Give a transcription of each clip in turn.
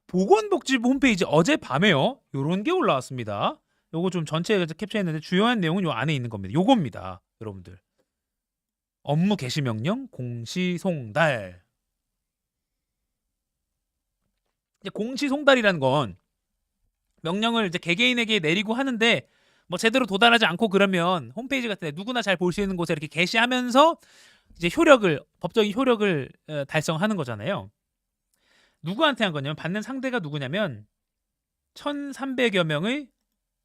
보건복지부 홈페이지 어젯밤에요. 요런 게 올라왔습니다. 요거 좀 전체 캡처했는데 주요한 내용은 요 안에 있는 겁니다. 요겁니다. 여러분들. 업무 개시 명령 공시송달. 이제 공시송달이라는 건 명령을 이제 개개인에게 내리고 하는데 뭐 제대로 도달하지 않고 그러면 홈페이지 같은 데 누구나 잘 볼 수 있는 곳에 이렇게 게시하면서 이제 법적인 효력을 달성하는 거잖아요. 누구한테 한 거냐면 받는 상대가 누구냐면 1,300여 명의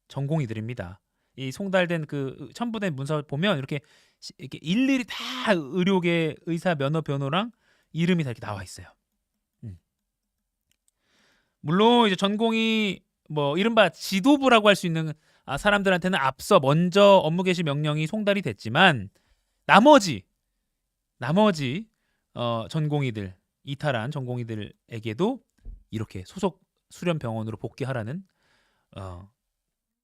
전공의들입니다. 이 송달된 그 첨부된 문서 보면 이렇게 일일이 다 의료계 의사 면허 변호랑 이름이 다 이렇게 나와 있어요. 물론 이제 전공이 뭐 이른바 지도부라고 할 수 있는 사람들한테는 앞서 먼저 업무 개시 명령이 송달이 됐지만 나머지 전공의들 이탈한 전공의들에게도 이렇게 소속 수련 병원으로 복귀하라는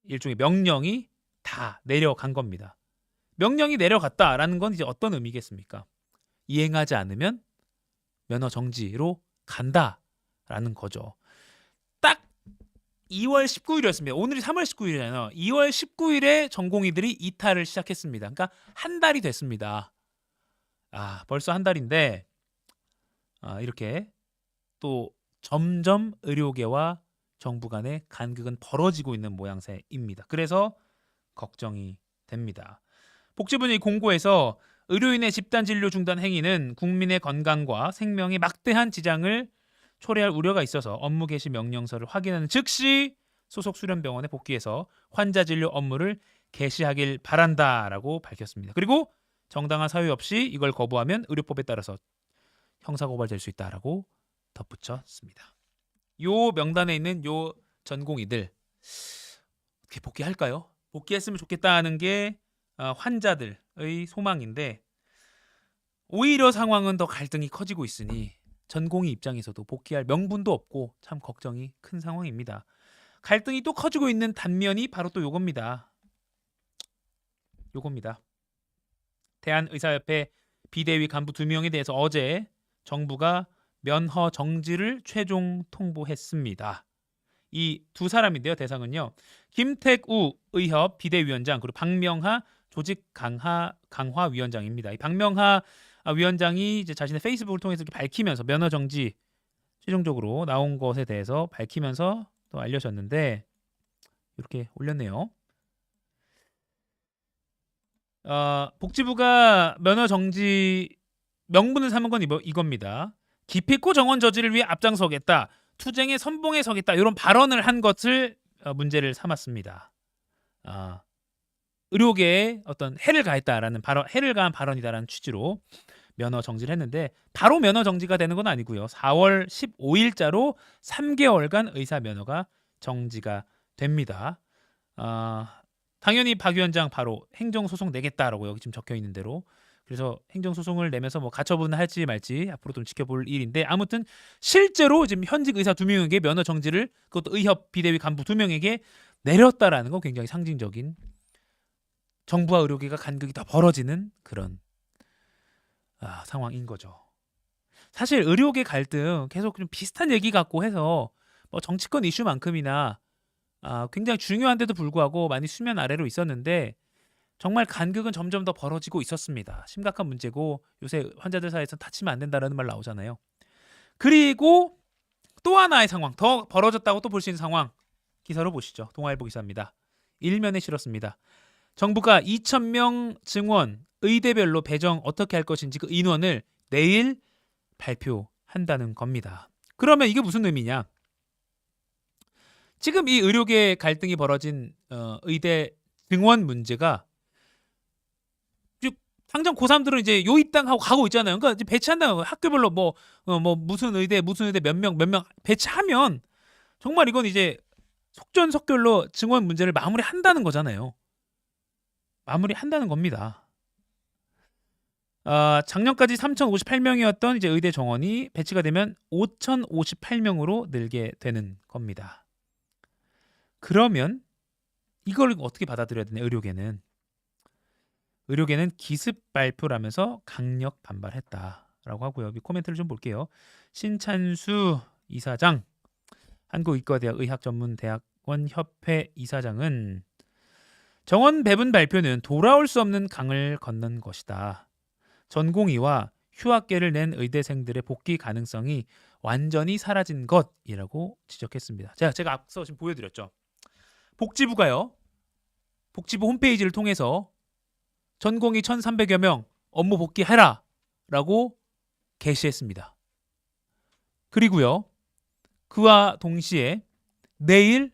일종의 명령이 다 내려간 겁니다. 명령이 내려갔다라는 건 이제 어떤 의미겠습니까? 이행하지 않으면 면허 정지로 간다라는 거죠. 딱 2월 19일이었습니다. 오늘이 3월 19일이잖아요. 2월 19일에 전공의들이 이탈을 시작했습니다. 그러니까 한 달이 됐습니다. 벌써 한 달인데 이렇게 또 점점 의료계와 정부 간의 간극은 벌어지고 있는 모양새입니다. 그래서 걱정이 됩니다. 복지부는 이 공고에서 의료인의 집단 진료 중단 행위는 국민의 건강과 생명에 막대한 지장을 초래할 우려가 있어서 업무 개시 명령서를 확인하는 즉시 소속 수련병원에 복귀해서 환자 진료 업무를 개시하길 바란다라고 밝혔습니다. 그리고 정당한 사유 없이 이걸 거부하면 의료법에 따라서 형사고발될 수 있다라고 덧붙였습니다. 요 명단에 있는 요 전공의들 어떻게 복귀할까요? 복귀했으면 좋겠다는 게 환자들의 소망인데 오히려 상황은 더 갈등이 커지고 있으니 전공의 입장에서도 복귀할 명분도 없고 참 걱정이 큰 상황입니다. 갈등이 또 커지고 있는 단면이 바로 또 요겁니다. 대한의사협회 비대위 간부 2명에 대해서 어제 정부가 면허 정지를 최종 통보했습니다. 이 두 사람인데요. 대상은요. 김택우 의협 비대위원장 그리고 박명하 조직 강화 위원장입니다. 이 박명하 위원장이 이제 자신의 페이스북을 통해서 이렇게 밝히면서 면허 정지 최종적으로 나온 것에 대해서 밝히면서 또 알려졌는데 이렇게 올렸네요. 복지부가 면허 정지 명분을 삼은 건 이겁니다. 기필코 정원 저지를 위해 앞장서겠다. 투쟁의 선봉에 서겠다. 이런 발언을 한 것을 문제를 삼았습니다. 의료계에 어떤 해를 가했다라는 해를 가한 발언이다라는 취지로 면허 정지를 했는데 바로 면허 정지가 되는 건 아니고요. 4월 15일자로 3개월간 의사 면허가 정지가 됩니다. 당연히 박 위원장 바로 행정소송 내겠다라고 여기 지금 적혀 있는 대로 그래서 행정소송을 내면서 뭐 가처분 할지 말지 앞으로 좀 지켜볼 일인데 아무튼 실제로 지금 현직 의사 2명에게 면허 정지를 그것도 의협 비대위 간부 2명에게 내렸다라는 건 굉장히 상징적인 정부와 의료계가 간극이 더 벌어지는 그런 상황인 거죠. 사실 의료계 갈등 계속 좀 비슷한 얘기 같고 해서 뭐 정치권 이슈만큼이나 굉장히 중요한데도 불구하고 많이 수면 아래로 있었는데 정말 간극은 점점 더 벌어지고 있었습니다. 심각한 문제고 요새 환자들 사이에서 다치면 안 된다는 말 나오잖아요. 그리고 또 하나의 상황, 더 벌어졌다고 또 볼 수 있는 상황 기사로 보시죠. 동아일보 기사입니다. 일면에 실었습니다. 정부가 2,000명 증원 의대별로 배정 어떻게 할 것인지 그 인원을 내일 발표한다는 겁니다. 그러면 이게 무슨 의미냐? 지금 이 의료계 갈등이 벌어진 의대 증원 문제가 당장 고3들은 이제 요입당하고 가고 있잖아요. 그러니까 이제 배치한다는 학교별로 뭐 무슨 의대 몇 명 배치하면 정말 이건 이제 속전속결로 증원 문제를 마무리한다는 거잖아요. 마무리한다는 겁니다. 작년까지 3,058명이었던 이제 의대 정원이 배치가 되면 5,058명으로 늘게 되는 겁니다. 그러면 이걸 어떻게 받아들여야 되냐? 의료계는 기습 발표라면서 강력 반발했다라고 하고요. 코멘트를 좀 볼게요. 신찬수 이사장 한국의과대학 의학전문대학원 협회 이사장은 정원 배분 발표는 돌아올 수 없는 강을 건넌 것이다. 전공의와 휴학계를 낸 의대생들의 복귀 가능성이 완전히 사라진 것이라고 지적했습니다. 제가 앞서 지금 보여드렸죠. 복지부가요. 복지부 홈페이지를 통해서 전공의 1,300여 명 업무 복귀해라 라고 게시했습니다. 그리고요. 그와 동시에 내일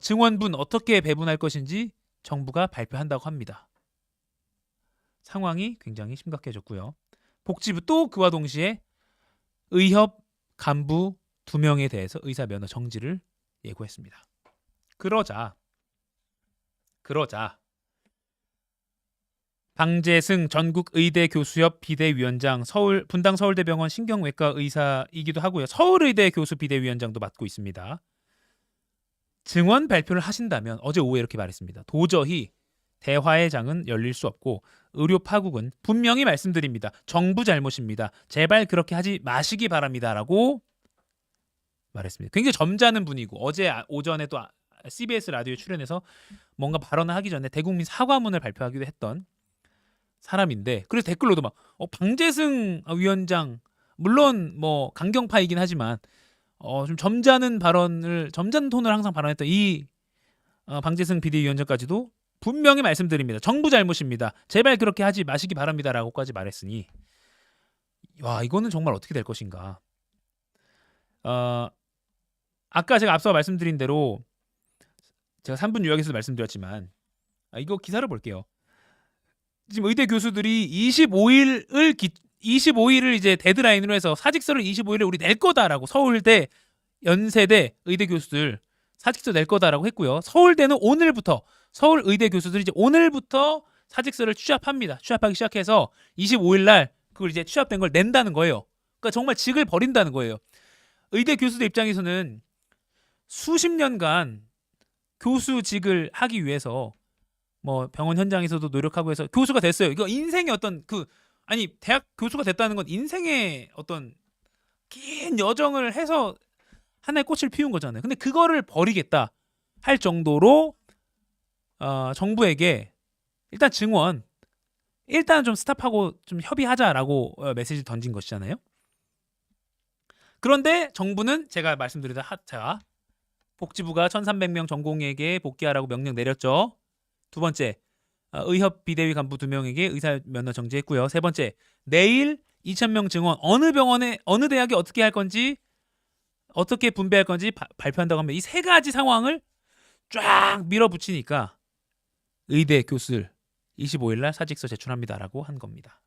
증원분 어떻게 배분할 것인지 정부가 발표한다고 합니다. 상황이 굉장히 심각해졌고요. 복지부 또 그와 동시에 의협 간부 2명에 대해서 의사 면허 정지를 예고했습니다. 그러자 방재승 전국의대교수협 비대위원장, 분당 서울대병원 신경외과 의사이기도 하고요. 서울의대 교수 비대위원장도 맡고 있습니다. 증원 발표를 하신다면 어제 오후에 이렇게 말했습니다. 도저히 대화의 장은 열릴 수 없고 의료 파국은 분명히 말씀드립니다. 정부 잘못입니다. 제발 그렇게 하지 마시기 바랍니다. 라고 말했습니다. 굉장히 점잖은 분이고 어제 오전에 또 CBS 라디오에 출연해서 뭔가 발언을 하기 전에 대국민 사과문을 발표하기도 했던 사람인데, 그래서 댓글로도 막 방재승 위원장 물론 뭐 강경파이긴 하지만 좀 점잖은 톤을 항상 발언했던 이 방재승 비대위원장까지도 분명히 말씀드립니다. 정부 잘못입니다. 제발 그렇게 하지 마시기 바랍니다라고까지 말했으니 와, 이거는 정말 어떻게 될 것인가. 아까 제가 앞서 말씀드린 대로 제가 3분 요약에서 말씀드렸지만 이거 기사를 볼게요. 지금 의대 교수들이 25일을 이제 데드라인으로 해서 사직서를 25일에 우리 낼 거다라고, 서울대, 연세대 의대 교수들 사직서 낼 거다라고 했고요. 서울대는 오늘부터, 서울의대 교수들이 이제 오늘부터 사직서를 취합하기 시작해서 25일 날 그걸 이제 취합된 걸 낸다는 거예요. 그러니까 정말 직을 버린다는 거예요. 의대 교수들 입장에서는 수십 년간 교수직을 하기 위해서 뭐 병원 현장에서도 노력하고 해서 교수가 됐어요. 이거 인생의 어떤 대학 교수가 됐다는 건 인생의 어떤 긴 여정을 해서 하나의 꽃을 피운 거잖아요. 근데 그거를 버리겠다 할 정도로 정부에게 일단 증원 일단 좀 스탑하고 좀 협의하자라고 메시지를 던진 것이잖아요. 그런데 정부는 제가 말씀드리다 복지부가 1,300명 전공의에게 복귀하라고 명령 내렸죠. 두 번째, 의협 비대위 간부 2명에게 의사 면허 정지했고요. 세 번째, 내일 2,000명 증원 어느 병원에 어느 대학에 어떻게 할 건지 어떻게 분배할 건지 발표한다고 합니다. 이 세 가지 상황을 쫙 밀어붙이니까 의대 교수들 25일 날 사직서 제출합니다라고 한 겁니다.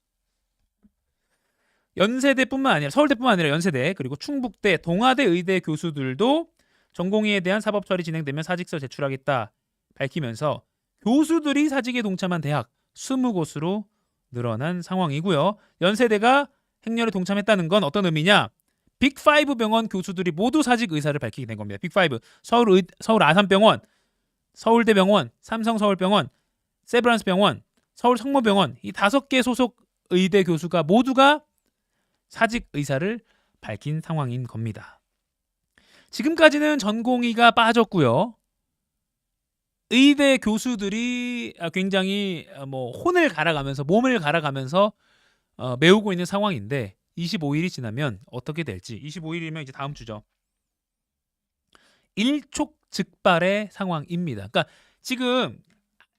연세대뿐만 아니라 서울대뿐만 아니라 연세대 그리고 충북대, 동아대 의대 교수들도 전공의에 대한 사법 처리 진행되면 사직서 제출하겠다 밝히면서 교수들이 사직에 동참한 대학 20곳으로 늘어난 상황이고요. 연세대가 행렬에 동참했다는 건 어떤 의미냐? 빅5 병원 교수들이 모두 사직 의사를 밝히게 된 겁니다. 빅5, 서울 아산병원, 서울대병원, 삼성서울병원, 세브란스병원, 서울성모병원 이 5개 소속 의대 교수가 모두가 사직 의사를 밝힌 상황인 겁니다. 지금까지는 전공의가 빠졌고요. 의대 교수들이 굉장히 몸을 갈아가면서 메우고 있는 상황인데 25일이 지나면 어떻게 될지, 25일이면 이제 다음 주죠. 일촉즉발의 상황입니다. 그러니까 지금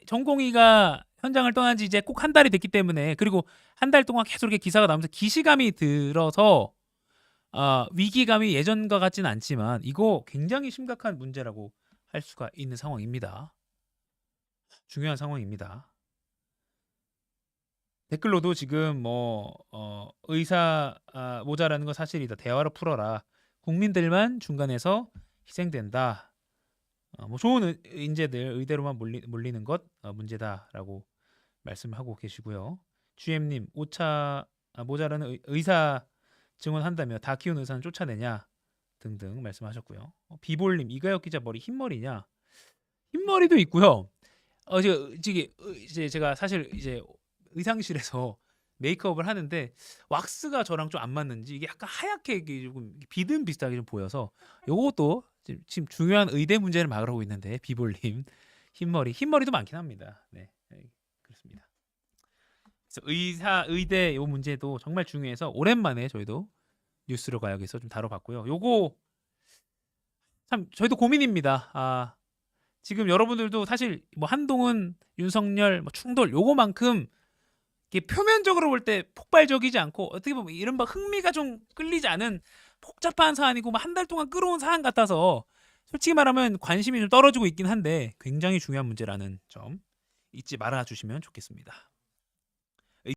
전공의가 현장을 떠난 지 이제 꼭 한 달이 됐기 때문에, 그리고 한 달 동안 계속 이렇게 기사가 나오면서 기시감이 들어서 위기감이 예전과 같지는 않지만 이거 굉장히 심각한 문제라고 할 수가 있는 상황입니다. 중요한 상황입니다. 댓글로도 지금 의사 모자라는 건 사실이다. 대화로 풀어라. 국민들만 중간에서 희생된다. 좋은 인재들 의대로만 몰리는 것 문제다라고 말씀하고 계시고요. GM님 5차 모자라는 의사 증원한다며 다 키운 의사는 쫓아내냐 등등 말씀하셨고요. 비볼님 이가혁 기자 머리 흰머리냐? 흰머리도 있고요. 제가 사실 이제 의상실에서 메이크업을 하는데 왁스가 저랑 좀 안 맞는지 이게 약간 하얗게 이게 조금 비슷하게 좀 보여서 요것도 지금 중요한 의대 문제를 막으려고 있는데 비볼님 흰머리도 많긴 합니다. 네, 그렇습니다. 그래서 의대 요 문제도 정말 중요해서 오랜만에 저희도 뉴스로 가야겠어 좀 다뤄봤고요. 요거 참 저희도 고민입니다. 지금 여러분들도 사실 뭐 한동훈, 윤석열 뭐 충돌 요거만큼 이게 표면적으로 볼 때 폭발적이지 않고 어떻게 보면 이른바 흥미가 좀 끌리지 않은 복잡한 사안이고 뭐 한 달 동안 끌어온 사안 같아서 솔직히 말하면 관심이 좀 떨어지고 있긴 한데 굉장히 중요한 문제라는 점 잊지 말아 주시면 좋겠습니다.